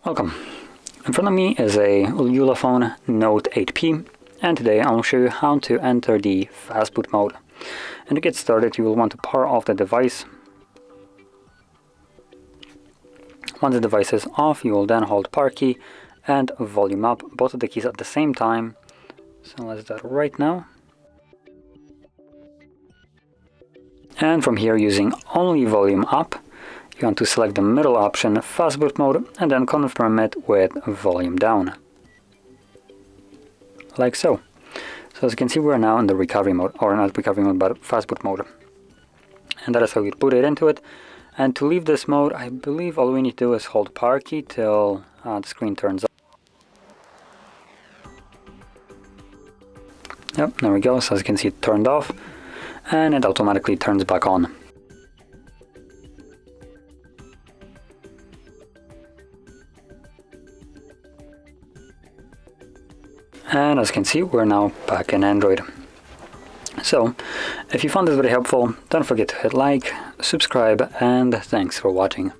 Welcome. In front of me is a ULEFONE Note 8P, and today I will show you how to enter the Fastboot mode. And to get started, you will want to power off the device. Once the device is off, you will then hold power key and volume up, both of the keys at the same time. So let's do that right now. And from here, using only volume up, you want to select the middle option, Fastboot mode, and then confirm it with volume down. Like so. So as you can see, we're now in the recovery mode, or not recovery mode, but Fastboot mode. And that is how you put it into it. And to leave this mode, I believe all we need to do is hold power key till the screen turns off. Yep, there we go. So as you can see, it turned off, and it automatically turns back on. And as you can see, we're now back in Android. So, if you found this very helpful, don't forget to hit like, subscribe, and thanks for watching.